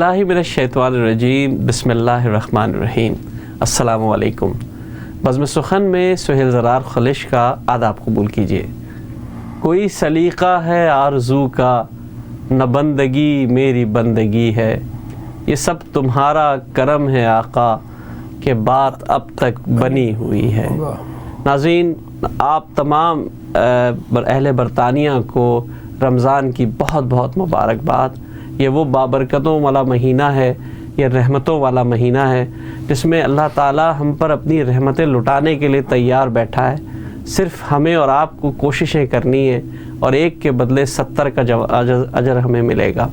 باللہ من الشیطان الرجیم بسم اللہ الرحمن الرحیم۔ السلام علیکم۔ بزم سخن میں سہیل زرار خلش کا آداب قبول کیجیے۔ کوئی سلیقہ ہے آرزو کا، نہ بندگی میری بندگی ہے، یہ سب تمہارا کرم ہے آقا کہ بات اب تک بنی ہوئی ہے۔ ناظرین، آپ تمام اہل برطانیہ کو رمضان کی بہت بہت مبارکباد۔ یہ وہ بابرکتوں والا مہینہ ہے، یہ رحمتوں والا مہینہ ہے جس میں اللہ تعالی ہم پر اپنی رحمتیں لٹانے کے لیے تیار بیٹھا ہے۔ صرف ہمیں اور آپ کو کوششیں کرنی ہیں اور ایک کے بدلے 70 کا اجر ہمیں ملے گا۔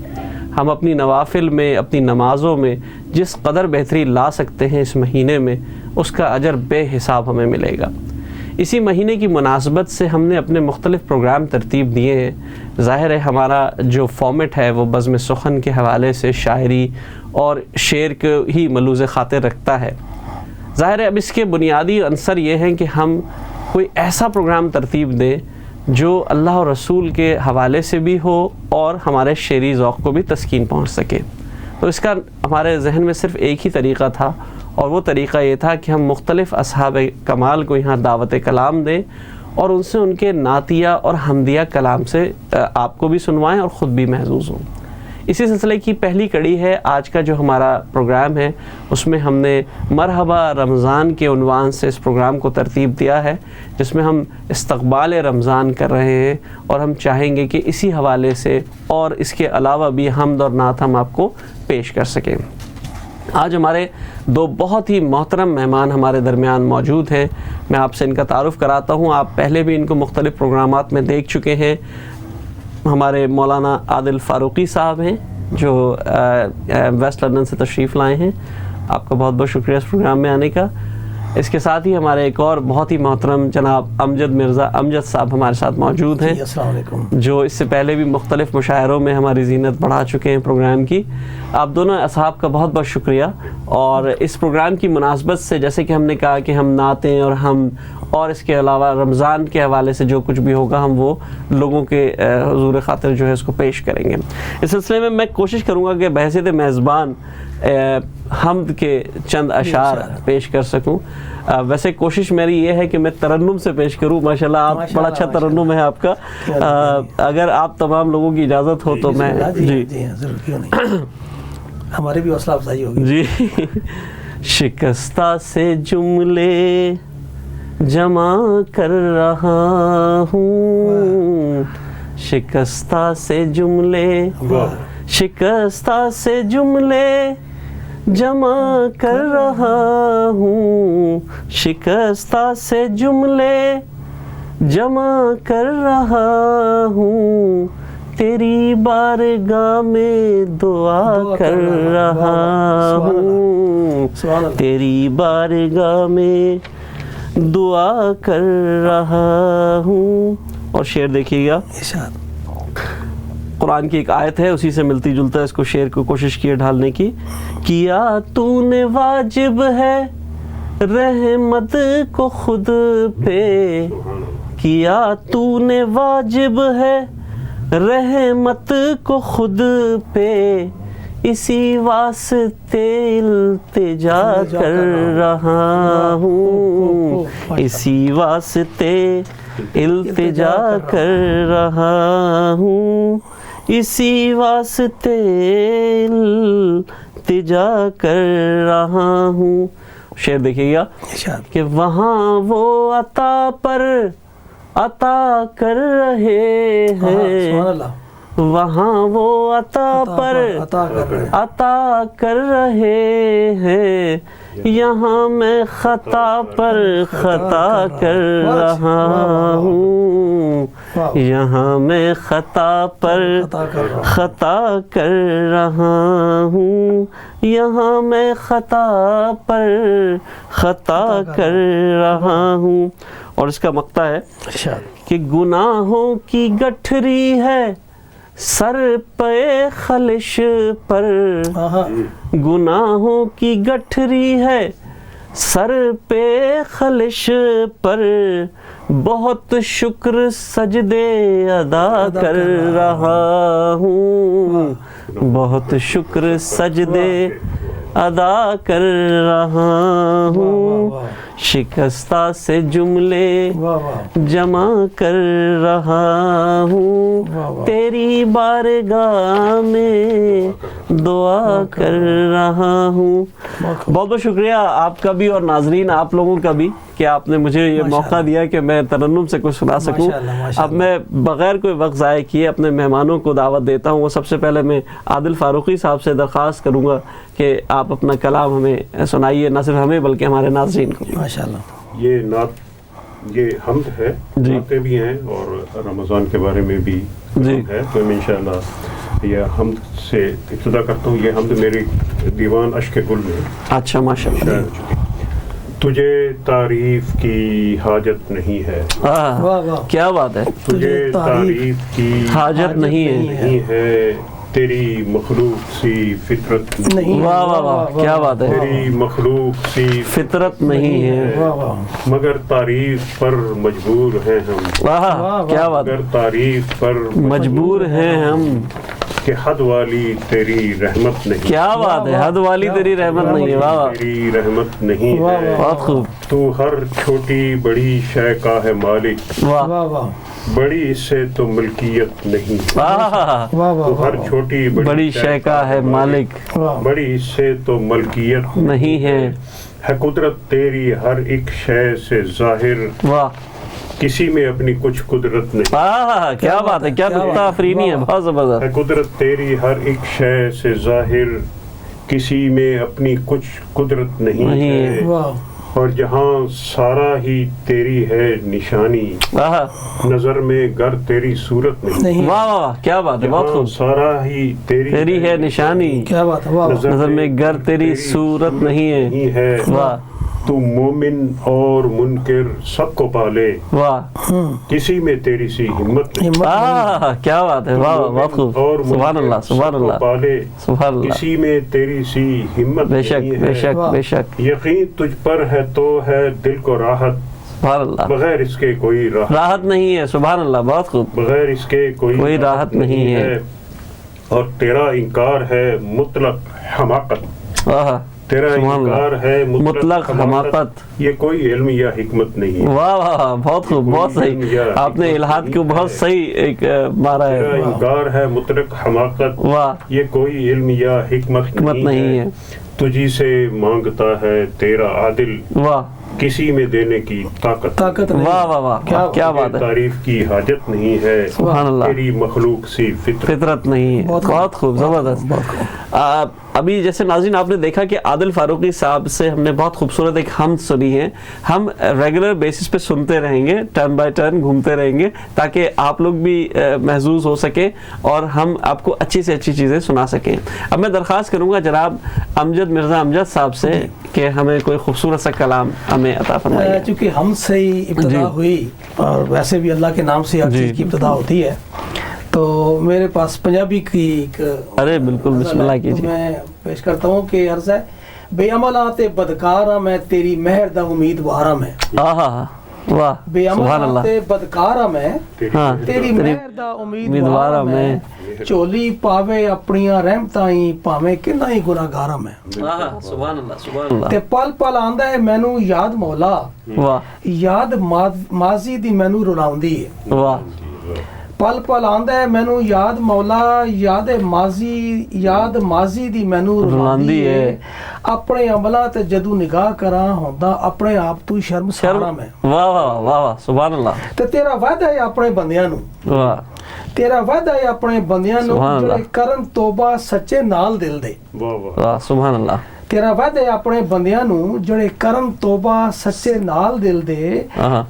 ہم اپنی نوافل میں، اپنی نمازوں میں جس قدر بہتری لا سکتے ہیں اس مہینے میں، اس کا اجر بے حساب ہمیں ملے گا۔ اسی مہینے کی مناسبت سے ہم نے اپنے مختلف پروگرام ترتیب دیے ہیں۔ ظاہر ہے ہمارا جو فارمیٹ ہے وہ بزم سخن کے حوالے سے شاعری اور شعر کو ہی ملوز خاطر رکھتا ہے۔ ظاہر ہے اب اس کے بنیادی عنصر یہ ہیں کہ ہم کوئی ایسا پروگرام ترتیب دیں جو اللہ اور رسول کے حوالے سے بھی ہو اور ہمارے شعری ذوق کو بھی تسکین پہنچ سکے۔ تو اس کا ہمارے ذہن میں صرف ایک ہی طریقہ تھا، اور وہ طریقہ یہ تھا کہ ہم مختلف اصحاب کمال کو یہاں دعوت کلام دیں اور ان سے ان کے نعتیہ اور حمدیہ کلام سے آپ کو بھی سنوائیں اور خود بھی محظوظ ہوں۔ اسی سلسلے کی پہلی کڑی ہے آج کا جو ہمارا پروگرام ہے، اس میں ہم نے مرحبا رمضان کے عنوان سے اس پروگرام کو ترتیب دیا ہے، جس میں ہم استقبال رمضان کر رہے ہیں اور ہم چاہیں گے کہ اسی حوالے سے اور اس کے علاوہ بھی حمد اور نعت ہم آپ کو پیش کر سکیں۔ آج ہمارے دو بہت ہی محترم مہمان ہمارے درمیان موجود ہیں۔ میں آپ سے ان کا تعارف کراتا ہوں۔ آپ پہلے بھی ان کو مختلف پروگرامات میں دیکھ چکے ہیں۔ ہمارے مولانا عادل فاروقی صاحب ہیں جو ویسٹ لندن سے تشریف لائے ہیں۔ آپ کا بہت بہت شکریہ اس پروگرام میں آنے کا۔ اس کے ساتھ ہی ہمارے ایک اور بہت ہی محترم جناب امجد صاحب ہمارے ساتھ موجود ہیں، السلام علیکم، جو اس سے پہلے بھی مختلف مشاعروں میں ہماری زینت بڑھا چکے ہیں پروگرام کی۔ آپ دونوں اصحاب کا بہت بہت شکریہ۔ اور اس پروگرام کی مناسبت سے جیسے کہ ہم نے کہا کہ ہم نعتیں اور ہم اور اس کے علاوہ رمضان کے حوالے سے جو کچھ بھی ہوگا ہم وہ لوگوں کے حضور خاطر جو ہے اس کو پیش کریں گے۔ اس سلسلے میں میں کوشش کروں گا کہ بحیثیت میزبان حمد کے چند اشعار پیش کر سکوں۔ ویسے کوشش میری یہ ہے کہ میں ترنم سے پیش کروں۔ ماشاءاللہ آپ بڑا اچھا ترنم ہے آپ کا۔ اگر آپ تمام لوگوں کی اجازت ہو تو میں جی ضرور، کیوں نہیں، ہماری بھی حوصلہ افزائی ہوگی۔ جی، شکستہ سے جملے جمع کر رہا ہوں، شکستہ سے جملے، شکستہ سے جملے جمع کر رہا ہوں، شکستہ سے جملے جمع کر رہا ہوں، تیری بارگاہ میں دعا کر رہا ہوں، تیری بارگاہ میں دعا کر رہا ہوں۔ اور شعر دیکھیے گا، قرآن کی ایک آیت ہے اسی سے ملتی جلتا ہے، اس کو شعر کو کوشش کی ڈھالنے کی۔ کیا تو نے واجب ہے رحمت کو خود پہ، کیا تو نے واجب ہے رحمت کو خود پہ، اسی واسطے التجا کر رہا ہوں، اسی واسطے التجا کر رہا ہوں، اسی واسطے التجا کر رہا ہوں۔ شعر دیکھیے گا کہ وہاں وہ عطا پر عطا کر رہے ہیں، وہاں وہ عطا پر عطا کر رہے ہیں، یہاں میں خطا پر خطا کر رہا ہوں، یہاں میں خطا پر خطا کر رہا ہوں، یہاں میں خطا پر خطا کر رہا ہوں۔ اور اس کا مقطع ہے کہ گناہوں کی گٹھری ہے سر پہ خلش پر، گناہوں کی گٹھری ہے سر پہ خلش پر، بہت شکر سجدے ادا کر رہا ہوں، بہت شکر سجدے ادا کر رہا ہوں، شکستہ سے جملے جمع کر رہا ہوں، تیری بارگاہ میں دعا کر رہا ہوں۔ بہت بہت شکریہ آپ کا بھی اور ناظرین آپ لوگوں کا بھی کہ آپ نے مجھے یہ موقع دیا کہ میں ترنم سے کچھ سنا سکوں۔ اب میں بغیر کوئی وقت ضائع کیے اپنے مہمانوں کو دعوت دیتا ہوں۔ وہ سب سے پہلے میں عادل فاروقی صاحب سے درخواست کروں گا کہ آپ اپنا کلام ہمیں سنائیے، نہ صرف ہمیں بلکہ ہمارے ناظرین کو۔ ماشاءاللہ۔ یہ نعت، یہ حمد ہے، نعتیں بھی ہیں اور رمضان کے بارے میں بھی ہے، تو میں انشاءاللہ یہ حمد سے ابتدا کرتا ہوں۔ یہ حمد میری دیوان اشک گل میں۔ اچھا ماشاءاللہ۔ تجھے تعریف کی حاجت نہیں ہے، کیا بات ہے، تجھے تعریف کی حاجت نہیں ہے، تیری مخلوق سی فطرت نہیں۔ واہ واہ واہ، کیا بات ہے، تیری مخلوق سی فطرت نہیں ہے، مگر تعریف پر مجبور ہیں ہم۔ واہ کیا بات ہے، مگر تعریف پر مجبور ہیں ہم، کہ حد والی تیری رحمت نہیں۔ کیا بات ہے، حد والی تیری رحمت نہیں ہے، واہ واہ، تیری رحمت نہیں ہے، بہت خوب، تو ہر چھوٹی بڑی شے کا ہے مالک، واہ، بڑی اس سے تو ملکیت نہیں، واہ، تو ہر چھوٹی بڑی شے کا ہے مالک، بڑی اس سے تو ملکیت نہیں ہے، ہے قدرت تیری ہر ایک شے سے ظاہر، واہ، کسی میں اپنی کچھ قدرت نہیں۔ کیا بات ہے، کیا نقطہ آفرینی ہے، بہت زبردست، ہے قدرت تیری ہر ایک شے سے ظاہر، کسی میں اپنی کچھ قدرت نہیں ہے، اور جہاں سارا ہی تیری ہے نشانی، نظر میں گر تیری صورت نہیں۔ واہ واہ، کیا بات ہے، بہت خوب، سارا ہی تیری ہے نشانی، کیا بات ہے، نظر میں گر تیری صورت نہیں ہے، واہ، تو مومن اور منکر سب کو پالے، واہ، کسی میں تیری سی ہمت نہیں، کیا بات ہے، واہ بہت خوب، اور سبحان اللہ سبحان اللہ پالے، سبحان اللہ، کسی میں تیری سی ہمت بے شک نہیں بے ہے، شک بے شک، یقین تجھ پر ہے تو ہے دل کو راحت، سبحان اللہ، بغیر اس کے کوئی راحت نہیں ہے، سبحان اللہ، بہت خوب، بغیر اس کے کوئی راحت نہیں ہے، اور تیرا انکار ہے مطلق حماقت، تیرا انکار ہے مطلق حماقت، یہ کوئی علم یا حکمت نہیں ہے۔ واہ واہ، بہت خوب، بہت صحیح، آپ نے الہاد کو بہت صحیح ایک مارا ہے، تیرا انکار ہے مطلق حماقت، واہ، یہ کوئی علم یا حکمت نہیں ہے، تجھی سے مانگتا ہے تیرا عادل، واہ، کسی میں دینے کی طاقت، واہ واہ واہ، کیا بات ہے، تعریف کی حاجت نہیں ہے، سبحان اللہ، تیری مخلوق سی فطرت نہیں ہے، بہت خوب، زبردست۔ ابھی جیسے ناظرین آپ نے دیکھا کہ عادل فاروقی صاحب سے ہم نے بہت خوبصورت ایک حمد سنی ہے، ہم ریگولر بیسس پہ سنتے رہیں گے، ٹرن بائی ٹرن گھومتے رہیں گے تاکہ آپ لوگ بھی محظوظ ہو سکیں اور ہم آپ کو اچھی سے اچھی چیزیں سنا سکیں۔ اب میں درخواست کروں گا جناب امجد مرزا امجد صاحب سے کہ ہمیں کوئی خوبصورت سا کلام ہمیں عطا فرمائیے۔ چونکہ ہم سے ہی ابتدا ہوئی اور ویسے بھی اللہ کے نام سے ہر چیز کی ابتدا ہوتی ہے، تو میرے پاس پنجابی کی ایک ارے بالکل بسم اللہ کیجیے، میں پیش کرتا ہوں کہ عرض ہے، بے عملات بدکارا میں تیری مہر دا امیدوارا میں، واہ، بے سبحان اللہ، عملات بدکارا میں تیری مہر دا امیدوارا میں، چولی پاوے اپنیاں رحمتاں ہی پاویں کنا ہی گناہگاراں میں، سبحان اللہ سبحان اللہ، تے پل پل آندا ہے مینوں یاد مولا، واہ، یاد ماضی دی مینوں رلاوندی ہے، واہ، پل پل آندا ہے مینوں یاد مولا، یاد ماضی دی مینوں رلاندی ہے، اپنے عملاں تے جدوں نگاہ کراں ہوندا اپنے آپ تو شرمسارا میں، واہ واہ واہ، سبحان اللہ، تے تیرا وعدہ ہے اپنے بندیاں نوں، واہ، تیرا وعدہ ہے اپنے بندیاں نوں جڑے کرن توبہ سچے نال دل دے، واہ، سبحان اللہ، تیرا وعدہ ہے اپنے بندیاں نوں جڑے کرن توبہ سچے نال دل دے،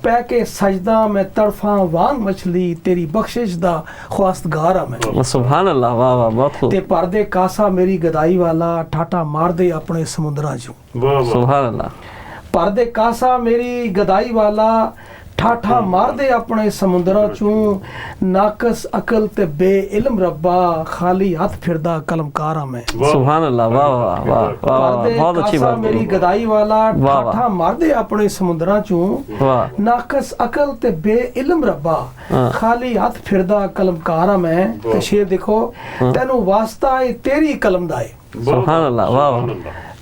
پہ کے سجدہ میں تڑفاں وانگ مچھلی تیری بخشش دا خواستگار ہاں میں، سبحان اللہ، واہ واہ، بہت خوب، تے پردے کاسا میری گدائی والا ٹھاٹا مار دے اپنے سمندراں چوں، سبحان اللہ، پردے کاسا میری گدائی والا ਠਾਠਾ ਮਾਰਦੇ ਆਪਣੇ ਸਮੁੰਦਰਾਂ ਚੋਂ, ਨਾਕਸ ਅਕਲ ਤੇ ਬੇਇਲਮ ਰੱਬਾ, ਖਾਲੀ ਹੱਥ ਫਿਰਦਾ ਕਲਮਕਾਰ ਹਾਂ ਮੈਂ। ਸੁਭਾਨ ਅੱਲਾਹ, ਵਾਹ ਵਾਹ ਵਾਹ ਵਾਹ, ਬਹੁਤ ਅੱਛੀ ਬਾਤ ਮੇਰੀ ਗਦਾਈ ਵਾਲਾ, ਠਾਠਾ ਮਾਰਦੇ ਆਪਣੇ ਸਮੁੰਦਰਾਂ ਚੋਂ, ਨਾਕਸ ਅਕਲ ਤੇ ਬੇਇਲਮ ਰੱਬਾ, ਖਾਲੀ ਹੱਥ ਫਿਰਦਾ ਕਲਮਕਾਰ ਹਾਂ ਮੈਂ। ਤੇ ਸ਼ੇਰ ਦੇਖੋ, ਤੈਨੂੰ ਵਾਸਤਾ ਏ ਤੇਰੀ ਕਲਮ ਦਾ ਏ। ਸੁਭਾਨ ਅੱਲਾਹ, ਵਾਹ,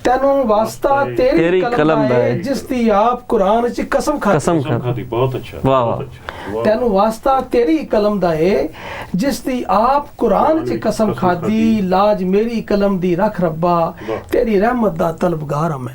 ਤੈਨੂੰ ਵਾਸਤਾ ਤੇਰੀ ਕਲਮ ਦਾ ਏ, ਜਿਸ ਦੀ ਆਪ ਕੁਰਾਨ ਚ ਕਸਮ ਖਾਦੀ। ਬਹੁਤ ਅੱਛਾ, ਵਾਹ। ਤੈਨੂੰ ਵਾਸਤਾ ਤੇਰੀ ਕਲਮ ਦਾ ਏ, ਜਿਸ ਦੀ ਆਪ ਕੁਰਾਨ ਚ ਕਸਮ ਖਾਦੀ, ਲਾਜ ਮੇਰੀ ਕਲਮ ਦੀ ਰੱਖ ਰੱਬਾ, ਤੇਰੀ ਰਹਿਮਤ ਦਾ ਤਲਬਗਾਰ ਹਾਂ ਮੈਂ।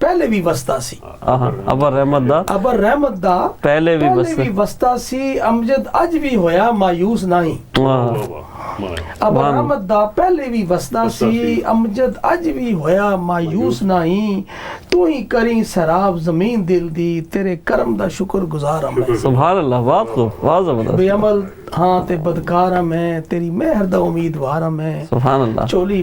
ਪਹਿਲੇ ਵੀ ਵਸਦਾ ਸੀ। ਆਹਾ, ਅਬਰ ਰਹਿਮਤ ਦਾ ਪਹਿਲੇ ਵੀ ਵਸਦਾ ਸੀ, ਅਮਜਦ ਅੱਜ ਵੀ ਹੋਇਆ ਮਾਯੂਸ ਨਹੀਂ। ਅਬਰ ਰਹਿਮਤ ਦਾ ਪਹਿਲੇ ਵੀ ਵਸਦਾ ਸੀ, ਅਮਜਦ ਅੱਜ ਵੀ ਹੋਇਆ ਮਾਯੂਸ ਨਹੀਂ। ਤੂੰ ਹੀ ਕਰੀ ਸਰਾਬ ਜ਼ਮੀਨ ਦਿਲ ਦੀ, ਤੇਰੇ ਕਰਮ ਦਾ ਸ਼ੁਕਰ ਗੁਜ਼ਾਰ ਹਾਂ ਮੈਂ। ਸੁਭਾਨ ਅੱਲਾਹ, ਬਹੁਤ ਖੂਬ, ਬਹੁਤ ਜ਼ਬਰਦست। ਬੇਅਮਲ ਹਾਂ ਤੇ ਬਦਕਾਰ ਹਾਂ ਮੈਂ, ਤੇਰੀ ਮਿਹਰ ਦਾ ਉਮੀਦਵਾਰ ਹਾਂ ਮੈਂ। ਸੁਭਾਨ ਅੱਲਾਹ। ਚੋਲੀ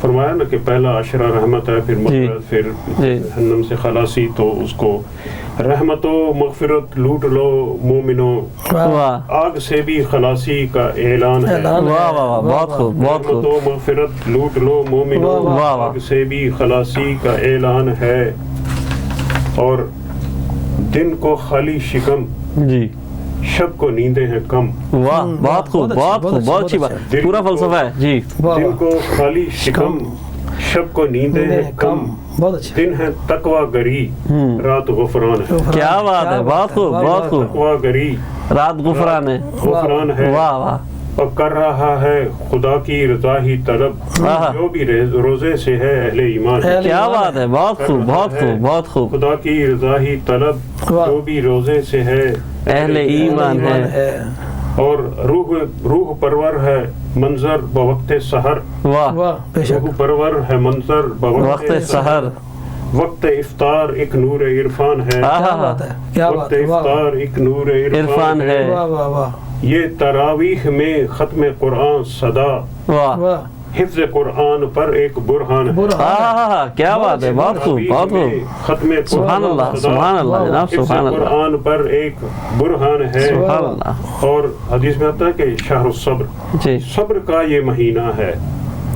فرمایا نا کہ پہلا عشرہ رحمت ہے، پھر مغفرت، پھر جہنم سے خلاصی، تو اس کو رحمت و مغفرت لوٹ لو مومنو، آگ سے بھی خلاصی کا اعلان ہے. بہت خوب، بہت خوب. رحمت و مغفرت لوٹ لو مومنو، آگ سے بھی خلاصی کا اعلان ہے. اور دن کو خالی شکم، جی شب کو نیندیں ہیں کم. واہ، بہت خوب، بہت خوب، بہت اچھی بات، پورا فلسفہ ہے. جی دن کو خالی شکم، شب کو نیندیں ہیں کم، دن ہے تقویٰ گری، رات غفران ہے. کیا بات ہے، بہت خوب، بہت خوب. تقویٰ گری، رات غفران ہے، غفران ہے. واہ واہ. اور کر رہا ہے خدا کی رضا ہی طلب، جو بھی روزے سے ہے اہل ایمان ہے. کیا بات ہے، بہت خوب، بہت خوب، بہت خوب. خدا کی رضا ہی طلب، جو بھی روزے سے ہے اہل ایمان ہے. اور روح پرور ہے منظر بوقت سحر. واہ، روح پرور ہے منظر وقت سحر. وقت افطار ایک نور عرفان ہے. وقت افطار ایک نور عرفان ہے. یہ تراویح میں ختم قرآن صدا، حفظ قرآن پر ایک برہان ہے. کیا بات ہے، بہت خوب، بہت خوب. ختم سبحان اللہ، سبحان اللہ جناب، سبحان اللہ. قرآن پر ایک برہان ہے. سبحان اللہ. اور حدیث میں آتا ہے کہ شہر الصبر، صبر کا یہ مہینہ ہے،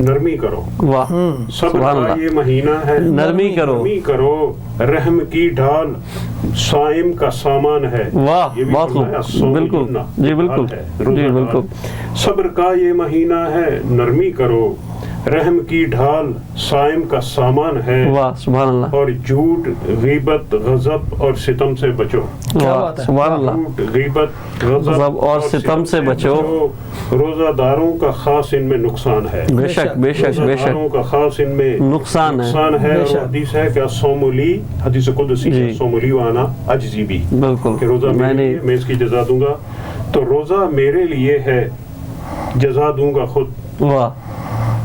نرمی کرو. واہ، صبر کا یہ مہینہ ہے، نرمی کرو. نرمی کرو. رحم کی ڈھال صائم کا سامان ہے. واہ، بہت خوب، بالکل، جی بالکل، جی بالکل. صبر کا یہ مہینہ ہے، نرمی کرو. رحم کی ڈھال صائم کا سامان ہے. واہ، سبحان اللہ. اور جھوٹ، غیبت، غضب اور ستم سے بچو. واہ، سبحان اللہ. جھوٹ، غیبت، غضب اور ستم سے بچو. روزہ داروں کا خاص ان میں نقصان ہے. بے شک، بے شک، بے شک. روزہ داروں کا خاص ان میں نقصان ہے. اور حدیث ہے کہ الصوم لی، حدیث قدسی ہے، الصوم لی وانا اجزی بھی. بالکل، کہ روزہ میں اس کی جزا دوں گا. تو روزہ میرے لیے ہے، جزا دوں گا خود. واہ،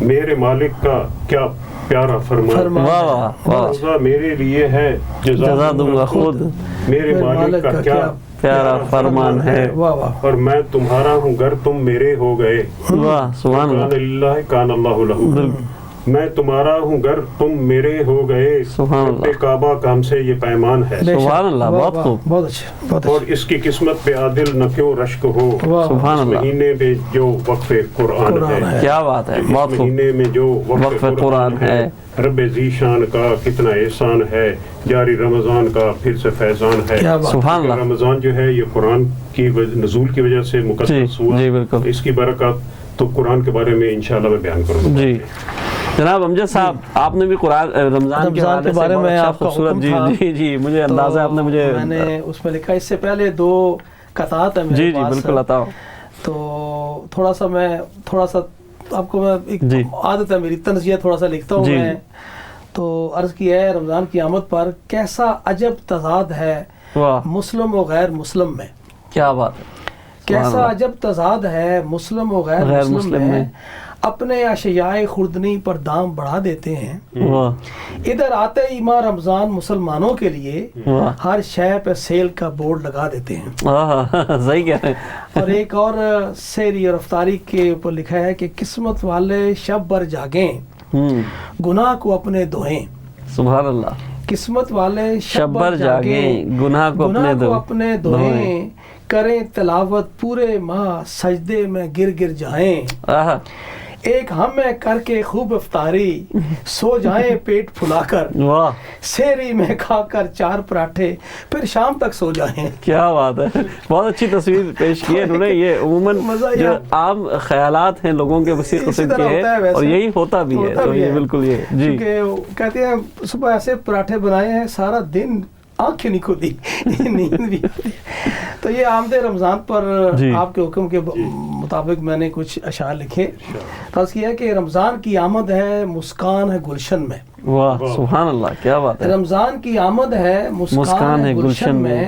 میرے مالک کا کیا پیارا فرمان. واہ، روزہ میرے لیے ہے، جزا دوں گا خود. میرے مالک کا کیا پیارا فرمان ہے. اور میں تمہارا ہوں گر تم میرے ہو گئے. واہ، سبحان اللہ. کان للہ کان اللہ لہو. میں تمہارا ہوں گر تم میرے ہو گئے. سبحان اللہ. کعبہ کا ہم سے یہ پیمان ہے. سبحان اللہ، بہت خوب، بہت اچھا. اور اس کی قسمت پہ عادل نہ کیوں رشک ہو. سبحان اللہ. مہینے میں جو وقف قرآن ہے. کیا بات ہے، بہت خوب. مہینے میں جو وقف قرآن ہے. رب ذیشان کا کتنا احسان ہے. جاری رمضان کا پھر سے فیضان ہے. سبحان اللہ. رمضان جو ہے یہ قرآن کی نزول کی وجہ سے مقدس ہوا. جی بالکل. اس کی برکات تو قرآن کے بارے میں انشاءاللہ میں بیان کروں گا. جی جناب امجد صاحب، آپ نے بھی قرآن رمضان کے بارے میں آپ کا خوبصورت، جی جی مجھے اندازہ آپ نے مجھے، میں نے اس میں لکھا اس سے پہلے 2 قطعات ہیں میرے پاس. جی بالکل عطا. تو تھوڑا سا آپ کو میں ایک عادت ہے میری، طنزیہ تھوڑا سا لکھتا ہوں میں. تو عرض کیا ہے رمضان کی آمد پر کیسا عجب تضاد ہے مسلم و غیر مسلم میں. کیا بات ہے، کیسا عجب تضاد ہے مسلم و غیر مسلم میں. اپنے اشیاء خوردنی پر دام بڑھا دیتے ہیں. ادھر آتے ہی ماہ رمضان مسلمانوں کے لیے ہر شے پہ سیل کا بورڈ لگا دیتے ہیں. صحیح کہہ رہے ہیں. اور ایک اور سیری اور افطاری کے اوپر لکھا ہے کہ قسمت والے شب بھر جاگیں، گناہ کو اپنے دھوئیں. سبحان اللہ. قسمت والے شب بھر جاگیں، گناہ کو اپنے دھوئیں. کریں تلاوت پورے ماہ، سجدے میں گر گر جائیں. ایک ہم کر کے خوب افطاری، سو جائیں پیٹ پھلا کر. سیری میں کھا کر 4 پراٹھے، پھر شام تک سو جائیں. کیا بات ہے، بہت اچھی تصویر پیش کی ہے انہوں نے. یہ عموماً جو عام خیالات ہیں لوگوں کے وسیع قسم کے ہیں اور یہی ہوتا بھی ہے. تو یہ بالکل یہ جی کہتے ہیں صبح ایسے پراٹھے بنائے ہیں سارا دن آنکھیں نہیں کھلی، نیند بھی آتی. تو یہ آمد رمضان پر آپ کے حکم کے مطابق میں نے کچھ اشعار لکھے. فرض کیا کہ رمضان کی آمد ہے مسکان ہے گلشن میں. واہ سبحان اللہ، کیا بات ہے. رمضان کی آمد ہے مسکان ہے گلشن میں،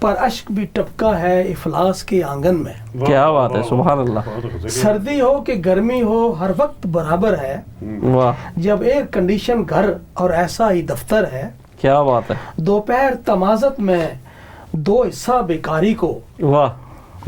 پر اشک بھی ٹپکا ہے افلاس کے آنگن میں. کیا بات ہے، سبحان اللہ. سردی ہو کہ گرمی ہو ہر وقت برابر ہے. جب ایئر کنڈیشن گھر اور ایسا ہی دفتر ہے. کیا بات ہے. دوپہر تمازت میں 2 حصہ بیکاری کو. واہ.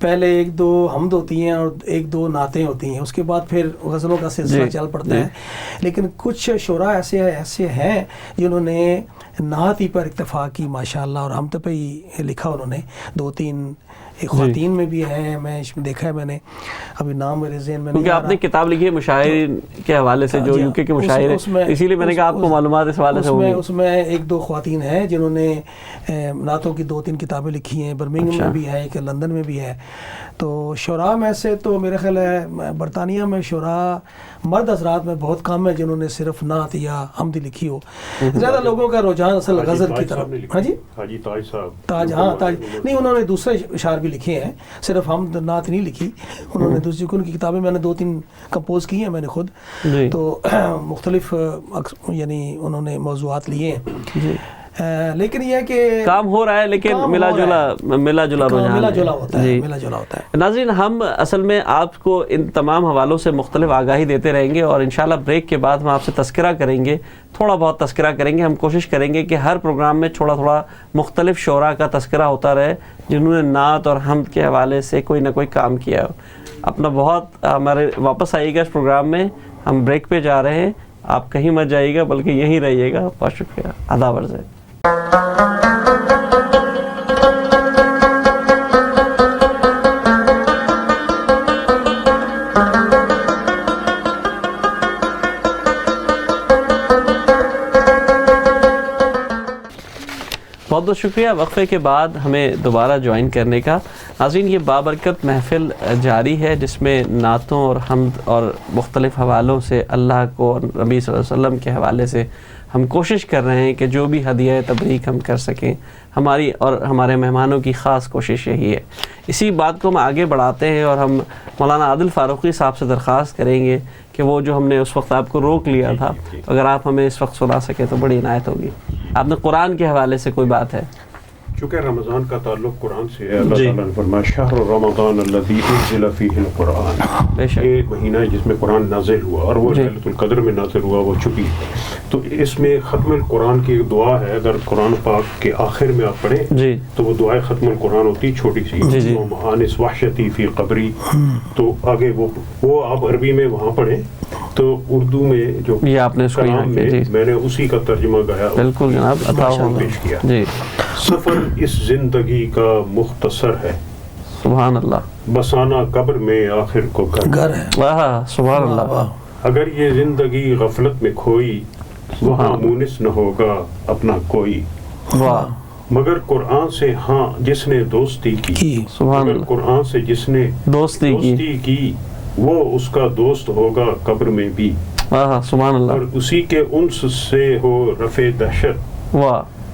پہلے ایک دو حمد ہوتی ہیں اور ایک دو نعتیں ہوتی ہیں، اس کے بعد پھر غزلوں کا سلسلہ چل پڑتا ہے. لیکن کچھ شعراء ایسے ہیں جنہوں نے نعت ہی پر اکتفا کی ماشاءاللہ، اور حمد پہ ہی لکھا انہوں نے. 2-3 خواتین میں بھی ہیں، میں دیکھا ہے، میں نے ابھی نام میرے ذہن میں نہیں، کیونکہ آپ نے کتاب لکھی ہے مشاعر کے حوالے سے، جو یو کے مشاعر ہیں، اسی لیے میں نے کہا آپ کو معلومات اس حوالے سے ہوگی. اس میں 1-2 خواتین ہیں جنہوں نے نعتوں کی 2-3 کتابیں لکھی ہیں. برمنگھم میں بھی ہے، ایک لندن میں بھی ہے. تو شعراء میں سے تو میرے خیال ہے برطانیہ میں شعراء مرد حضرات میں بہت کم ہے جنہوں نے صرف نعت یا حمد لکھی ہو. زیادہ لوگوں کا رجحان اصل غزل کی طرف. ہاں جی، حاجی تاج صاحب، تاج، ہاں تاج نہیں، انہوں نے دوسرے اشعار بھی لکھے ہیں، صرف حمد نعت نہیں لکھی انہوں نے. دوسری ان کی کتابیں میں نے 2-3 کمپوز کی ہیں میں نے خود. تو مختلف یعنی انہوں نے موضوعات لیے ہیں. لیکن یہ کہ کام ہو رہا ہے، لیکن ملا جلا ہوتا ہے. ناظرین، ہم اصل میں آپ کو ان تمام حوالوں سے مختلف آگاہی دیتے رہیں گے، اور انشاءاللہ بریک کے بعد ہم آپ سے تذکرہ کریں گے، تھوڑا بہت تذکرہ کریں گے. ہم کوشش کریں گے کہ ہر پروگرام میں تھوڑا مختلف شعراء کا تذکرہ ہوتا رہے جنہوں نے نعت اور حمد کے حوالے سے کوئی نہ کوئی کام کیا ہو. اپنا بہت ہمارے واپس آئیے گا اس پروگرام میں. ہم بریک پہ جا رہے ہیں، آپ کہیں مت جائیے گا بلکہ یہیں رہیے گا. بہت شکریہ. آداب عرض ہے. بہت بہت شکریہ وقفے کے بعد ہمیں دوبارہ جوائن کرنے کا. ناظرین، یہ بابرکت محفل جاری ہے جس میں نعتوں اور حمد اور مختلف حوالوں سے اللہ کو اور نبی صلی اللہ علیہ وسلم کے حوالے سے ہم کوشش کر رہے ہیں کہ جو بھی ہدیہ تبریک ہم کر سکیں. ہماری اور ہمارے مہمانوں کی خاص کوشش یہی ہے. اسی بات کو ہم آگے بڑھاتے ہیں اور ہم مولانا عادل فاروقی صاحب سے درخواست کریں گے کہ وہ جو ہم نے اس وقت آپ کو روک لیا تھا، اگر آپ ہمیں اس وقت سنا سکیں تو بڑی عنایت ہوگی. آپ نے قرآن کے حوالے سے کوئی بات ہے؟ چونکہ رمضان کا تعلق قرآن سے ہے، اللہ تعالیٰ نے فرمایا شہر رمضان الذی انزل فیہ القرآن، یہ مہینہ جس میں قرآن نازل ہوا اور وہ لیلۃ القدر میں نازل ہوا، وہ چھپی. تو اس میں ختم القرآن کی دعا ہے. اگر قرآن پاک کے آخر میں آپ پڑھیں تو وہ دعائے ختم القرآن ہوتی چھوٹی سی، آنس وحشتی فی قبری. تو آگے وہ آپ عربی میں وہاں پڑھیں. تو اردو میں جو یہ آپ نے کلام میں میں نے اسی کا ترجمہ گایا، بالکل جناب، عطا پیش کیا. سفر اس زندگی کا مختصر ہے، سبحان اللہ، بسانا قبر میں آخر کو گھر ہے. سبحان اللہ. اگر یہ زندگی غفلت میں کھوئی، وہاں مونس نہ ہوگا اپنا کوئی. مگر قرآن سے ہاں جس نے دوستی کی، مگر قرآن سے جس نے دوستی کی، وہ اس کا دوست ہوگا قبر میں بھی. سبحان اللہ. اور اسی کے انس سے ہو رفع دہشت،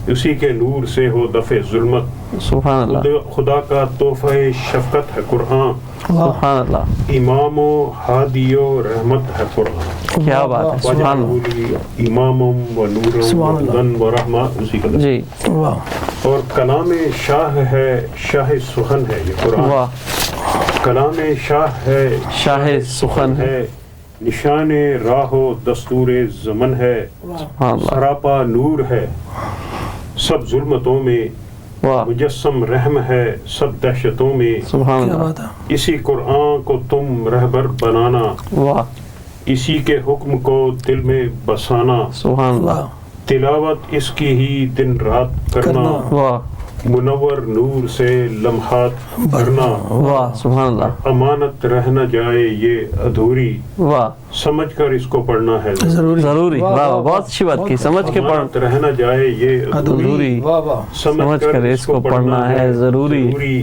اسی کے نور سے ہو دفع ظلمت. سبحان اللہ. خدا کا تحفہ شفقت ہے قرآن، سبحان اللہ. امام و ہادی و رحمت ہے قرآن. کیا بات ہے، سبحان اللہ. امام و نور و ہدن و رحمت، اسی کا جی. اور کلام شاہ ہے، شاہ سخن ہے یہ قرآن. کلام شاہ ہے، شاہ سخن ہے، نشان راہ و دستور زمن ہے. سراپا نور ہے، سب ظلمتوں میں مجسم رحم ہے، سب دہشتوں میں. سبحان اللہ. اسی قرآن کو تم رہبر بنانا، اسی کے حکم کو دل میں بسانا. سبحان اللہ. تلاوت اس کی ہی دن رات کرنا، منور نور سے لمحات بھرنا. سبحان اللہ. امانت رہ نہ جائے یہ ادھوری، سمجھ کر اس کو پڑھنا ہے ضروری. بہت اچھی بات کی. سمجھ کے امانت رہ نہ جائے یہ ادھوری، سمجھ کر اس کو پڑھنا ہے ضروری.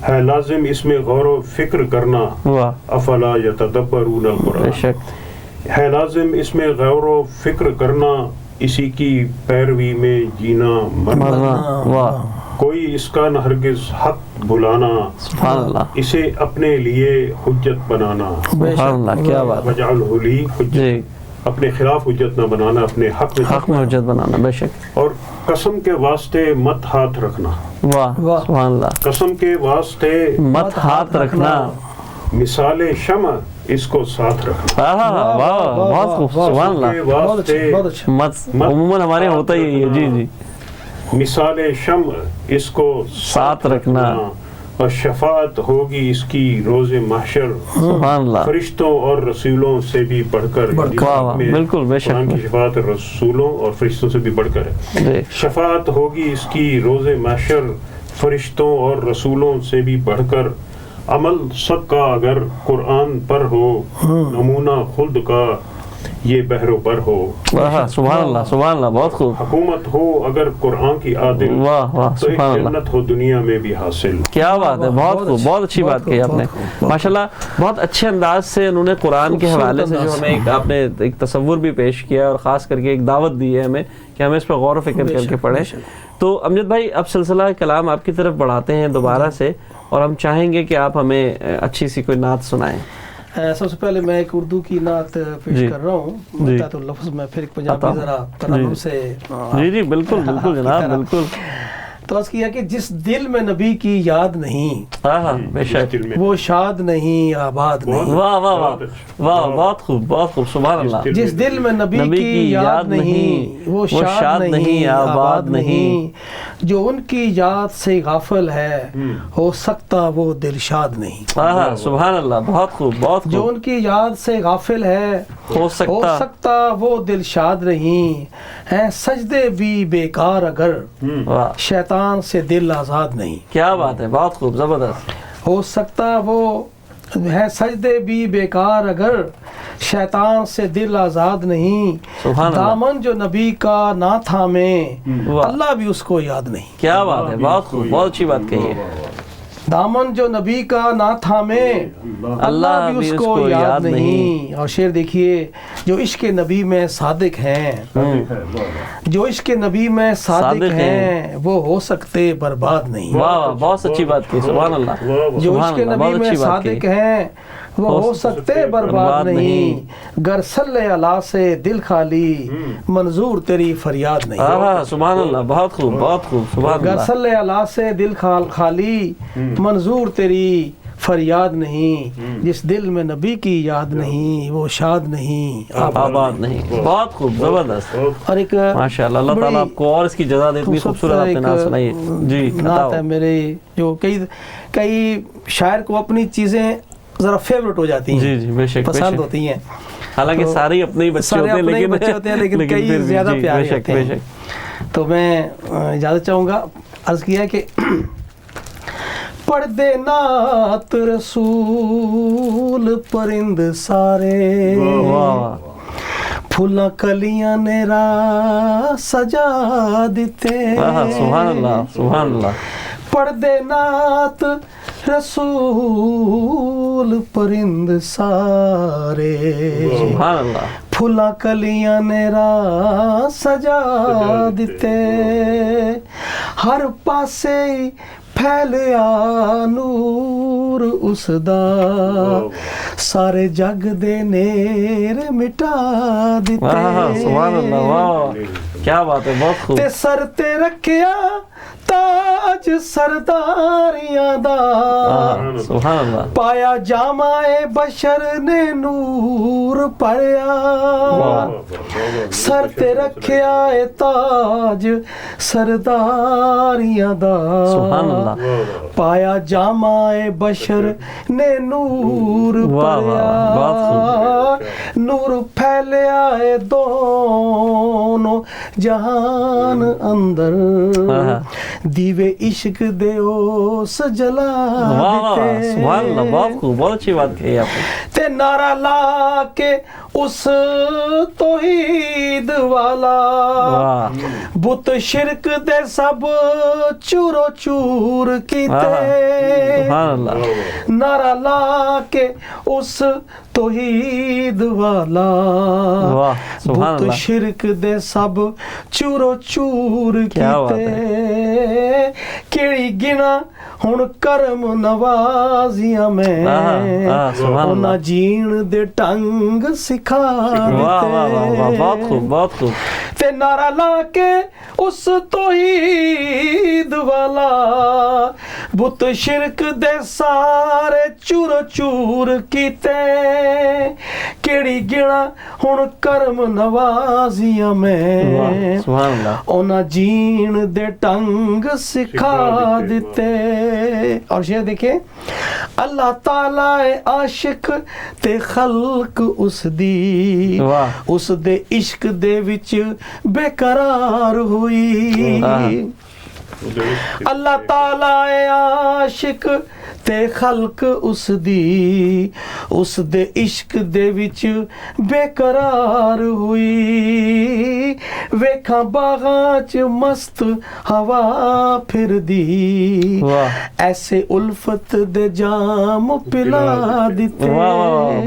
ہے لازم اس میں غور و فکر کرنا، افلا یتدبرون القرآن. ہے لازم اس میں غور و فکر کرنا، اسی کی پیروی میں جینا مرنا. کوئی اس کا نہ ہرگز حق بلانا، سبحان اللہ. اسے اپنے لیے حجت بنانا. سبحان اللہ. کیا بات. وجعلہ لی حجت، اپنے خلاف حجت نہ بنانا، اپنے حق میں حجت بنانا. بے شک. اور قسم کے واسطے مت ہاتھ رکھنا. سبحان اللہ. قسم کے واسطے مت ہاتھ رکھنا، مثال شمع اس کو ساتھ رکھنا. بہت خوب. سبحان اللہ. عموماً ہمارے ہوتا ہی ہے. جی. مثال شمع اس کو ساتھ رکھنا، اور شفاعت ہوگی اس کی روز محشر سبحان اللہ فرشتوں اور رسولوں سے بھی بڑھ کر. بالکل بے شک قرآن کی شفاعت رسولوں اور فرشتوں سے بھی بڑھ کر ہے. شفاعت ہوگی اس کی روز محشر فرشتوں اور رسولوں سے بھی بڑھ کر. عمل سب کا اگر قرآن پر ہو نمونہ خلد کا یہ بحر و بر ہو. سبحان اللہ سبحان اللہ بہت خوب. حکومت ہو اگر قرآن کی عادل واہ واہ تو ایک سبحان اللہ. جنت ہو دنیا میں بھی حاصل. کیا بات ہے, بہت خوب, بہت اچھی بات کہی آپ نے ماشاءاللہ. بہت اچھے انداز سے انہوں نے قرآن کے حوالے سے جو ہمیں آپ نے ایک تصور بھی پیش کیا اور خاص کر کے ایک دعوت دی ہے ہمیں کہ ہمیں اس پر غور و فکر کر کے پڑھیں. تو امجد بھائی اب سلسلہ کلام آپ کی طرف بڑھاتے ہیں دوبارہ سے, اور ہم چاہیں گے کہ آپ ہمیں اچھی سی کوئی نعت سنائیں. سب سے پہلے میں ایک اردو کی نعت پیش کر رہا ہوں, بتاتا ہوں لفظ میں, پھر ایک پنجابی ذرا ترنم سے. جی بالکل بالکل جناب بالکل. تو عرض کیا کہ جس دل میں نبی کی یاد نہیں بے شک وہ شاد نہیں آباد نہیں. واہ واہ واہ واہ, بہت خوب بہت خوب, سبحان اللہ. جس دل میں نبی کی یاد نہیں وہ شاد نہیں آباد نہیں. جو ان کی یاد سے غافل ہے ہو سکتا وہ دل شاد نہیں. سبحان اللہ, بہت خوب بہت خوب. جو ان کی یاد سے غافل ہے ہو سکتا وہ دل شاد نہیں. ہیں سجدے بھی بیکار اگر شیطان سے دل آزاد نہیں. کیا بات ہے, بہت خوب, زبردست. ہو سکتا وہ ہے سجدے بھی بیکار اگر شیطان سے دل آزاد نہیں. دامن جو نبی کا نہ تھامے اللہ بھی اس کو یاد نہیں. کیا بات ہے, بہت خوب, بہت اچھی بات کہی ہے. دامن جو نبی کا نہ تھامے اللہ بھی اس کو یاد نہیں. اور شعر دیکھیے, جو عشق نبی میں صادق ہیں جو عشق نبی میں صادق ہیں وہ ہو سکتے برباد نہیں. واہ, بہت اچھی بات کی, سبحان اللہ. جو عشق نبی میں صادق ہیں وہ ہو سکتے برباد نہیں. گر صلی اللہ سے دل خالی منظور تیری فریاد نہیں. سبحان اللہ, بہت خوب بہت خوب, سبحان اللہ. گر صلی اللہ سے دل خالی منظور تیری فریاد نہیں. جس دل میں نبی کی یاد نہیں وہ شاد نہیں آباد نہیں. بہت خوب, زبردست. اور ایک ماشاءاللہ, اللہ تعالیٰ آپ کو اور اس کی جزا دے. اتنی خوبصورت آپ نے نعت سنائی. جی نعت ہے میرے, جو کئی شاعر کو اپنی چیزیں ذرا فیوریٹ ہو جاتی ہیں. جی بے شک, پسند ہوتی ہیں. حالانکہ سارے اپنے ہی بچے ہوتے ہیں لیکن کئی زیادہ پیارے ہوتے ہیں. تو میں اجازت چاہوں گا. عرض کیا کہ پڑھ دے نعت رسول پرند سارے پھولاں کلیاں نے راہ سجا دیتے. سبحان اللہ سبحان اللہ. پڑھ دے نعت رسول پرند سارے سبحان اللہ. پھولاں کلیاں نے راہ سجا دیتے. ہر پاسے پھیلیا نور اس دا سارے جگ دے نیرے مٹا دیتے. سبحان اللہ, واہ کیا بات ہے, بہت خوب. تے سر تے رکھیا تاج سرداریاں دا سبحان اللہ. پایا جامائے بشر نے نور پڑیا. سر تے رکھیا اے تاج سرداریاں دا سبحان اللہ. پایا جامائے بشر نے نور پڑیا. نور پھیلیا اے دونوں جہان اندر دیوے عشق دے اس جلا دیتے. سبحان اللہ, بہت خوب, بہت اچھی بات کہی آپ نے. تے نعرہ لا کے اس توحید والا بت شرک دے سب چورو چور کیتے. نعرہ لا کے اس توحید والا بت شرک دے سب چورو چور کیتے. کیڑی گنا ہن کرم نوازیاں میں انہاں جین دے ٹنگ سکھا دیتے. بہت خوب بہت خوب. تے نعرہ لا کے اس توحید والا بت شرک دے سارے چور چور کیتے. کیڑی گنا ہن کرم نوازیاں میں سبحان اللہ اونا جین دے ٹنگ سکھا دیتے. اور شعر دیکھیں اللہ تعالی عاشق تے خلق اس دی اس دے عشق دے وچ بے قرار ہوئی. اللہ تعالی عاشق تے خلق اس دی اس دے عشق دے وچ بے قرار ہوئی. ویکھاں باغاں چ مست ہوا پھر دی ایسے الفت دے جام پلا دیتے.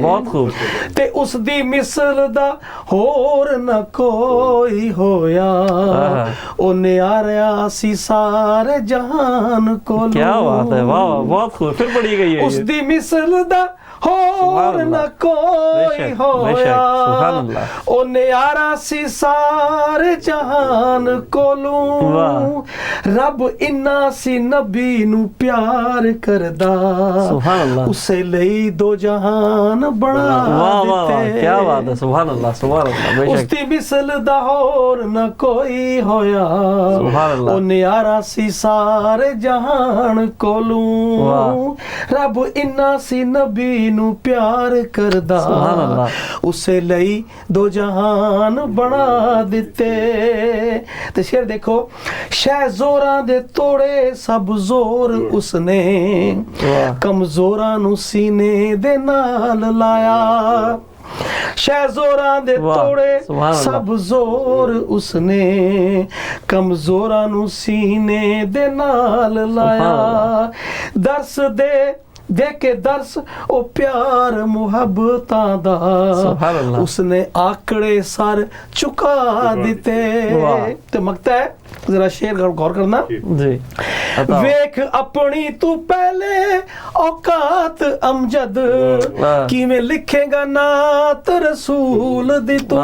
بہت خوب. تے اس دی مثل دا ہور نہ کوئی ہویا اونے آریا سی سارے جہان کو. کیا بات ہے, واہ بہت خوب. پھر پڑھی گئی ہے اس دی مثل دا ہور نہ کوئی ہویا اونے آرا سی سارے جہان کولوں. رب انا سی نبی نو پیار کردا اسے لئی دو جہان بنا دیتے. کیا بات ہے, سبحان اللہ سبحان اللہ. اس دی مثل دا ہور نہ کوئی ہویا اونے آرا سی سارے جہان کولوں. رب انا سی نبی نو پیار کردا اسے لئی دو جہان بنا دیتے. تے شعر دیکھو شہ زوراں دے توڑے سب زور اس نے کمزوراں نو سینے دے نال لایا. شہ زوراں دے توڑے سب زور اس نے کمزوراں نو سینے دے نال لایا. درس دے کے درس او پیار محبتاں دا اس نے آکڑے سر چکا دیتے. تے مقطع ہے ذرا شعر غور کرنا. جی ویکھ اپنی تو پہلے اوقات امجد کیویں لکھے گا نعت رسول دی تو.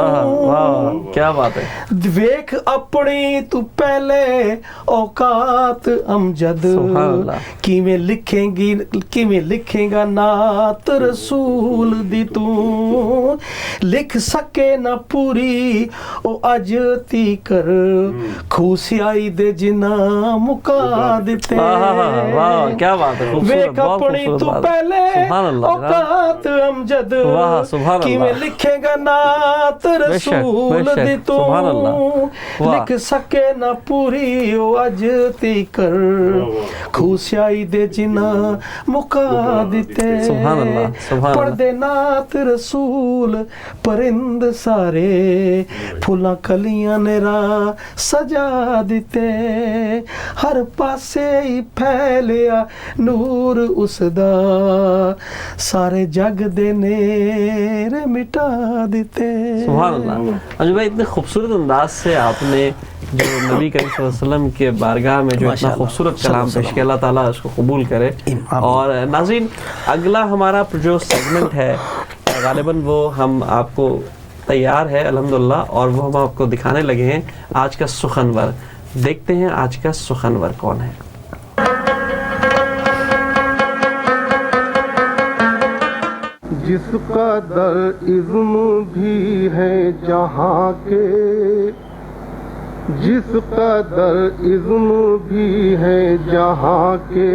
کیا بات ہے. ویکھ اپنی تو پہلے اوقات امجد کیویں لکھے گا نعت رسول دی تو. لکھ سکے نہ پوری او اج تی کر خوسیائی دے جنا مکا دیتے. کیا بات ہے. ویکھ اپنی تو پہلے اوقات امجد کیویں لکھے گا نعت رسول دی تو. لکھ سکے نہ پوری او اج تی کر خوسیائی دے جنا مکا دیتے. پڑھدے نعت رسول پرند سارے پھولاں کلیاں نے راہ سجا دیتے. ہر پاسے ہی پھیلیا نور اس دا سارے جگ دے نیرے مٹا دیتے. سبحان اللہ. عجیب بھائی اتنے خوبصورت انداز سے آپ نے جو نبی کریم صلی اللہ علیہ وسلم کے بارگاہ میں جو اتنا خوبصورت کلام پیش کیا, اللہ تعالیٰ اس کو قبول کرے. اور ناظرین اگلا ہمارا جو سیگمنٹ ہے غالباً وہ ہم آپ کو تیار ہے الحمدللہ, اور وہ ہم آپ کو دکھانے لگے ہیں آج کا سخنور. دیکھتے ہیں آج کا سخنور کون ہے. جس قدر عزم بھی ہے جہاں کے جس قدر عزم بھی ہے جہاں کے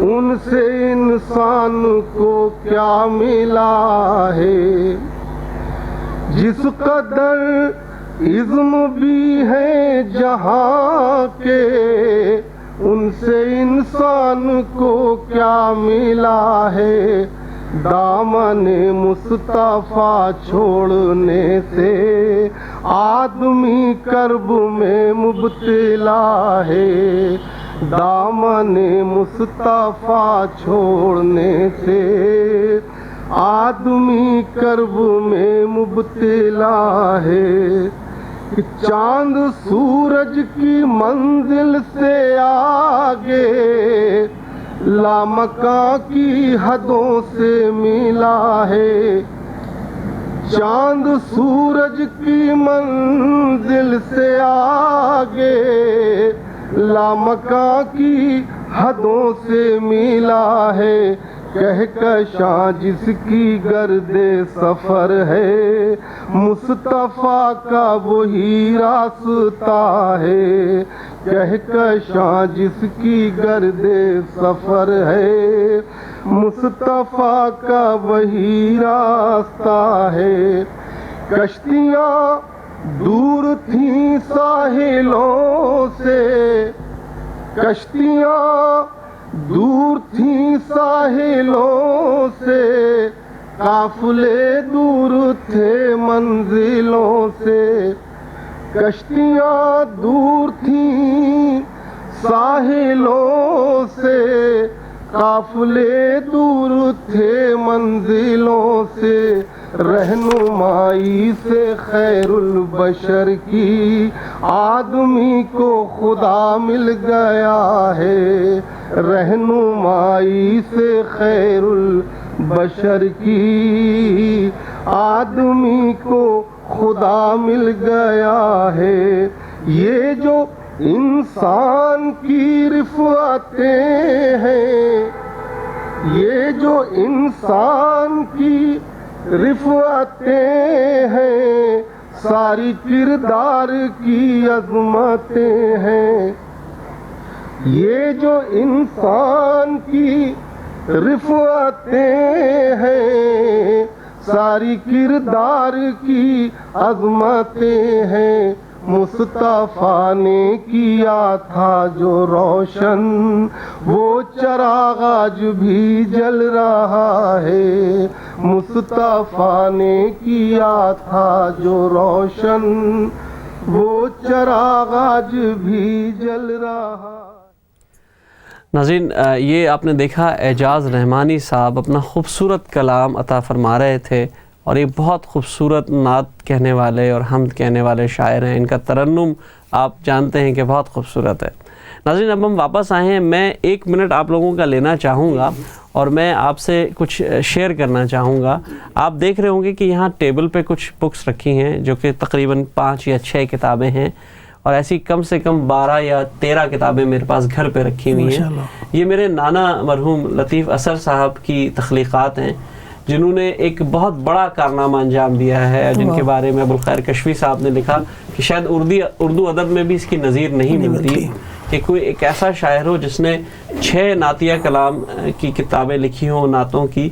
ان سے انسان کو کیا ملا ہے. جس قدر عزم بھی ہے جہاں کے ان سے انسان کو کیا ملا ہے. دامن مصطفیٰ چھوڑنے سے آدمی کرب میں مبتلا ہے. دامن مصطفیٰ چھوڑنے سے آدمی کرب میں مبتلا ہے. چاند سورج کی منزل سے آگے لامکاں کی حدوں سے ملا ہے. چاند سورج کی منزل سے آگے لامکاں کی حدوں سے ملا ہے. کہکشاں جس کی گرد سفر ہے، مصطفیٰ کا وہی راستہ ہے، کہکشاں جس کی گرد سفر ہے، مصطفیٰ کا وہی راستہ ہے۔ کشتیاں دور تھیں ساحلوں سے، کشتیاں دور تھیں ساحلوں سے، قافلے دور تھے منزلوں سے، کشتیاں دور تھیں ساحلوں سے، قافلے دور تھے منزلوں سے، رہنمائی سے خیر البشر کی آدمی کو خدا مل گیا ہے، رہنمائی سے خیر البشر کی آدمی کو خدا مل گیا ہے۔ یہ جو انسان کی رفعتیں ہیں، یہ جو انسان کی رفعتیں ہیں، ساری کردار کی عظمتیں ہیں، یہ جو انسان کی رفعتیں ہیں، ساری کردار کی عظمتیں ہیں۔ مصطفیٰ نے کیا تھا جو روشن، وہ چراغ آج بھی جل رہا ہے، مصطفیٰ نے کیا تھا جو روشن، وہ چراغ آج بھی جل رہا ہے۔ ناظرین، یہ آپ نے دیکھا اعجاز رحمانی صاحب اپنا خوبصورت کلام عطا فرما رہے تھے، اور یہ بہت خوبصورت نعت کہنے والے اور حمد کہنے والے شاعر ہیں۔ ان کا ترنم آپ جانتے ہیں کہ بہت خوبصورت ہے۔ ناظرین، اب ہم واپس آئے ہیں، میں 1 منٹ آپ لوگوں کا لینا چاہوں گا اور میں آپ سے کچھ شیئر کرنا چاہوں گا۔ آپ دیکھ رہے ہوں گے کہ یہاں ٹیبل پہ کچھ بکس رکھی ہیں جو کہ تقریباً 5 یا 6 کتابیں ہیں، اور ایسی کم سے کم 12 یا 13 کتابیں میرے پاس گھر پہ رکھی ہوئی ہیں۔ یہ میرے نانا مرحوم لطیف اثر صاحب کی تخلیقات ہیں، جنہوں نے ایک بہت بڑا کارنامہ انجام دیا ہے، جن کے بارے میں ابوالخیر کشفی صاحب نے لکھا کہ شاید اردو ادب میں بھی اس کی نظیر نہیں ملتی کہ کوئی ایک ایسا شاعر ہو جس نے 6 نعتیہ کلام کی کتابیں لکھی ہوں نعتوں کی،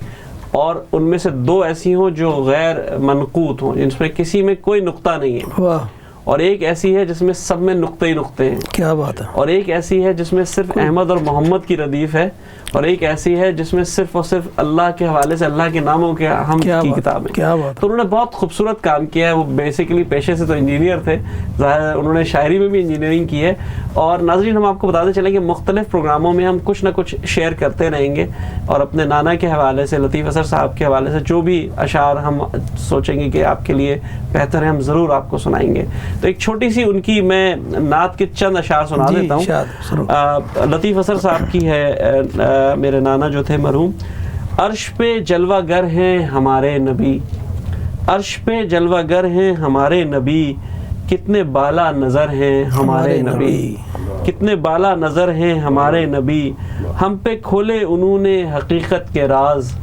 اور ان میں سے 2 ایسی ہوں جو غیر منقوط ہوں، جن میں کسی میں کوئی نقطہ نہیں ہے، اور ایک ایسی ہے جس میں سب میں نقطے ہی نقطے ہیں۔ کیا بات ہے! اور ایک ایسی ہے جس میں صرف احمد اور محمد کی ردیف ہے، اور ایک ایسی ہے جس میں صرف اور صرف اللہ کے حوالے سے اللہ کے ناموں کے حمد کی کتاب ہے۔ تو انہوں نے بہت خوبصورت کام کیا ہے۔ وہ بیسیکلی پیشے سے تو انجینئر تھے، ظاہر ہے انہوں نے شاعری میں بھی انجینئرنگ کی ہے۔ اور ناظرین، ہم آپ کو بتاتے چلیں کہ مختلف پروگراموں میں ہم کچھ نہ کچھ شیئر کرتے رہیں گے، اور اپنے نانا کے حوالے سے، لطیف اثر صاحب کے حوالے سے جو بھی اشعار ہم سوچیں گے کہ آپ کے لیے بہتر ہے، ہم ضرور آپ کو سنائیں گے۔ تو ایک چھوٹی سی ان کی میں نعت کے چند اشعار سنا دیتا ہوں۔ لطیف اثر صاحب کی ہے، میرے نانا جو تھے مرحوم۔ عرش پہ جلوہ گر ہیں ہمارے نبی، عرش پہ جلوہ گر ہیں ہمارے نبی، کتنے بالا نظر ہیں ہمارے نبی، کتنے بالا نظر ہیں ہمارے نبی، ہم پہ کھولے انہوں نے حقیقت کے راز،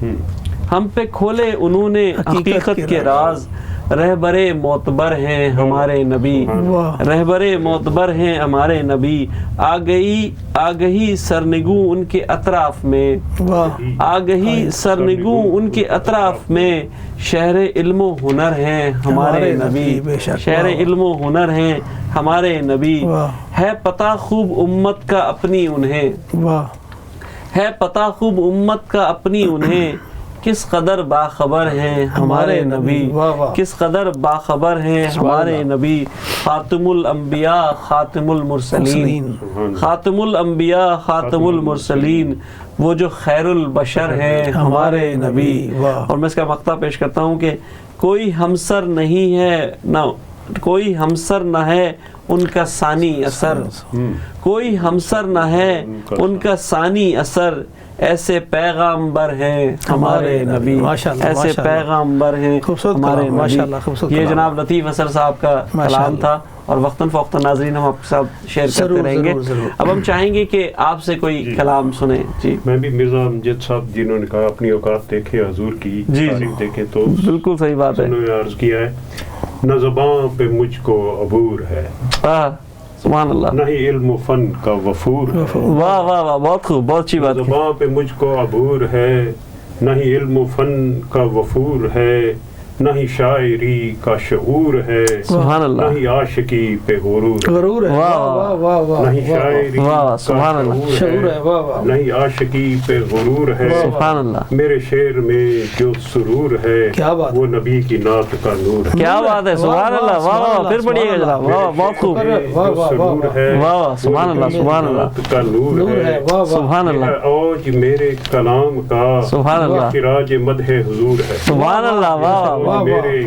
ہم پہ کھولے انہوں نے حقیقت کے راز، رہبر معتبر ہیں ہمارے نبی، رہبر معتبر ہیں ہمارے نبی، آگہی سرنگوں ان کے اطراف میں، آگہی سرنگوں ان کے اطراف میں، شہر علم و ہنر ہیں ہمارے نبی، شہر علم و ہنر ہیں ہمارے نبی، ہے پتہ خوب امت کا اپنی انہیں، ہے پتہ خوب امت کا اپنی انہیں، کس قدر باخبر ہیں ہمارے نبی، کس قدر باخبر ہیں ہمارے نبی، خاتم الانبیاء خاتم المرسلین، خاتم الانبیاء خاتم المرسلین، وہ جو خیر البشر ہیں ہمارے نبی۔ اور میں اس کا مقطع پیش کرتا ہوں کہ کوئی ہمسر نہیں ہے نہ کوئی ہمسر نہ ہے ان کا ثانی اثر، کوئی ہمسر نہ ہے ان کا ثانی اثر، ایسے پیغامبر ہیں ہمارے نبی، ایسے پیغامبر ہیں ہمارے نبی. یہ جناب لطیف اثر صاحب کا کلام تھا اور وقتاً فوقتاً ناظرین ہم آپ کے ساتھ شیئر کرتے رہیں گے. اب ہم چاہیں گے کہ آپ سے کوئی کلام سنیں. جی میں بھی مرزا امجد صاحب جنہوں نے کہا اپنی اوقات دیکھے حضور کی تاریخ دیکھے تو بالکل صحیح بات ہے. انہوں نے عرض کیا ہے نہ زباں پہ مجھ کو عبور ہے، سبحان اللہ، نہ ہی علم و فن کا وفور ہے. واہ واہ واہ، بہت خوب، بہت اچھی بات. زباں پہ مجھ کو عبور ہے، نہ ہی علم و فن کا وفور ہے، نہ ہی شاعری کا شعور ہے، سبحان اللہ، نہ ہی عاشقی پہ غرور ہے، واہ نہ ہی شاعری کا سبحان اللہ، شعور ہے، نہ ہی عاشقی پہ غرور ہے. سبحان اللہ، میرے شعر میں جو سرور ہے وہ نبی کی نعت کا نور ہے. کیا بات ہے، سبحان اللہ، واہ واہ، پھر پڑھیے گا جناب، واہ بہت خوب، جو سرور ہے واہ سبحان اللہ، سبحان اللہ کا نور ہے، سبحان اللہ، اوج میرے کلام کا سبحان اللہ، خراج مدح حضور ہے. سبحان اللہ، واہ میرے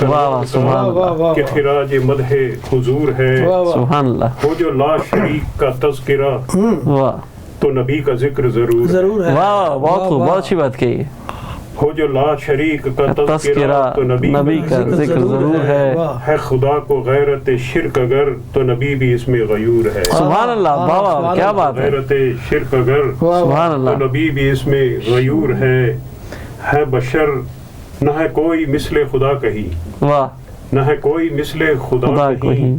واہ سبحان اللہ، کہ خراج مدح حضور ہے. سبحان اللہ، وہ جو لا شریک کا تذکرہ واہ تو نبی کا ذکر ضرور ہے. واہ بہت خوب، بہت اچھی بات کہی. ہو جو لا شریک کا تذکرہ تو نبی کا ذکر ضرور ہے خدا کو غیرت شرک اگر تو نبی بھی اس میں غیور ہے. سبحان اللہ، واہ کیا بات ہے، غیرت شرک اگر سبحان اللہ، تو نبی بھی اس میں غیور ہے بشر نہ ہے کوئی مثل خدا کہیں، واہ نہ ہے کوئی مثل خدا کہیں،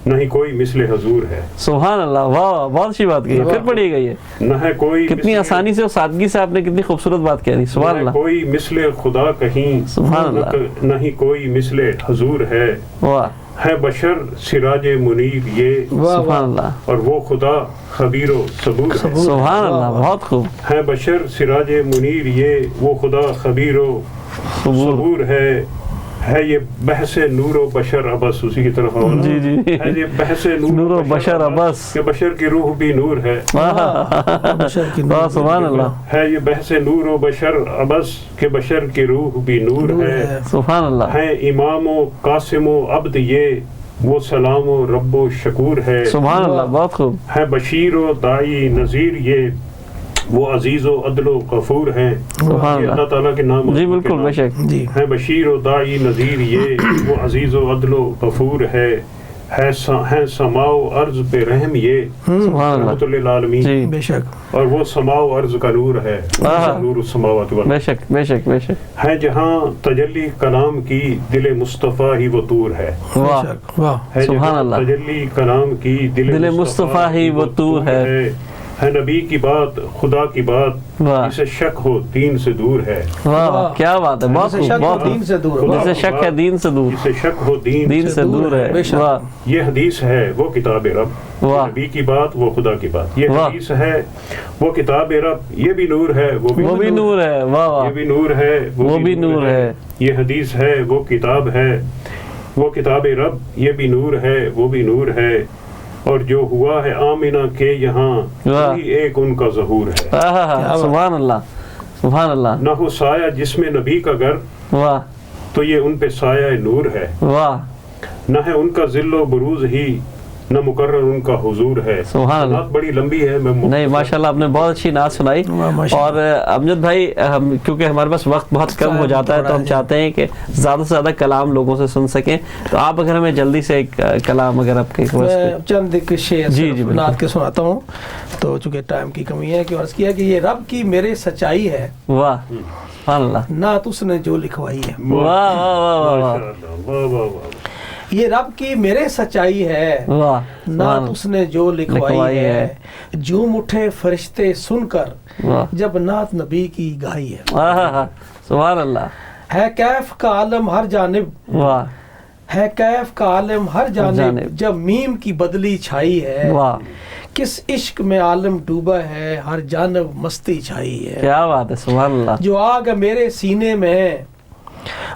نہ ہی کوئی مثل حضور ہے. سبحان اللہ، واہ بہت اچھی بات کہی. پھر پڑھیے گا یہ، نہ ہے کوئی کتنی آسانی سے اور سادگی سے آپ نے کتنی خوبصورت بات کہہ دی. سبحان اللہ، کوئی مثل خدا کہیں، سبحان اللہ، نہ ہی کوئی مثل حضور ہے. واہ ہے بشر سراج منیر یہ، سبحان اللہ، اور وہ خدا خبیر و صبور ہے. سبحان اللہ، بہت خوب. ہے بشر سراج منیر یہ، وہ خدا خبیر و صبور ہے یہ بحث نور و بشر ابس، اسی کی طرف جی جی، ہے یہ بحث نور و بشر ابس، کہ بشر کی روح بھی نور ہے. سبحان اللہ، ہے یہ بحث نور و بشر ابس کہ بشر کی روح بھی نور ہے. سبحان اللہ، ہے امام و قاسم و عبد یہ، وہ سلام و رب و شکور ہے. سبحان اللہ، بہت خوب. ہے بشیر و دائی نذیر یہ، وہ عزیز و عدل و غفور ہیں. سبحان اللہ تعالیٰ کے نام، جی بالکل، بے شک. ہے بشیر و دائی نذیر یہ، وہ عزیز و عدل و غفور ہے سماع و عرض پہ رحم یہ، رحمت للعالمین، بے شک، اور وہ سماع و عرض کا نور ہے، نور السماوات والارض. بے شک بے شک بے شک. ہے جہاں تجلی کلام کی دل مصطفیٰ ہی وہ طور ہے. واہ سبحان اللہ، تجلی کلام کی دل مصطفیٰ ہی وہ طور ہے نبی کی بات خدا کی بات، جسے شک ہو دین سے دور ہے. واہ کیا بات ہے، بہت خوب، بہت دین سے دور، جسے شک ہے دین سے دور، جسے شک ہو دین سے دور ہے. واہ یہ حدیث ہے وہ کتاب رب، نبی کی بات وہ خدا کی بات. یہ حدیث ہے وہ کتاب رب، یہ بھی نور ہے وہ بھی نور ہے. واہ واہ، یہ بھی نور ہے وہ بھی نور ہے. یہ حدیث ہے وہ کتاب ہے وہ کتاب رب، یہ بھی نور ہے وہ بھی نور ہے. اور جو ہوا ہے آمینہ کے یہاں وہی ایک ان کا ظہور ہے. سبحان اللہ، سبحان اللہ. نہ ہو سایہ جس میں نبی کا گھر، واہ تو یہ ان پہ سایہ نور ہے. واہ نہ ہے ان کا ذل و بروز ہی، نہ مقرر ان کا حضور ہے. سبحان اللہ، بات بڑی لمبی ہے، نہیں ماشاءاللہ آپ نے بہت اچھی نعت سنائی. اور امجد بھائی کیونکہ ہمارے پاس وقت بہت کم ہو جاتا ہے تو ہم چاہتے ہیں کہ زیادہ سے زیادہ کلام لوگوں سے سن سکیں، تو آپ اگر ہمیں جلدی سے ایک کلام اگر آپ کے چند ایک شعر جی نعت کے سناتا ہوں، تو چونکہ ٹائم کی کمی ہے کہ عرض کیا کہ یہ رب کی میرے سچائی ہے. واہ سبحان اللہ، نعت اس نے جو لکھوائی ہے. واہ واہ واہ واہ، یہ رب کی میرے سچائی ہے، نعت اس نے جو لکھوائی ہے. جھوم اٹھے فرشتے سن کر جب نعت نبی کی گائی ہے. سبحان اللہ. ہے کیف کا عالم ہر جانب، واہ ہے کیف کا عالم ہر جانب جب میم کی بدلی چھائی ہے. واہ کس عشق میں عالم ڈوبا ہے ہر جانب مستی چھائی ہے. کیا بات ہے، سبحان اللہ. جو آگ میرے سینے میں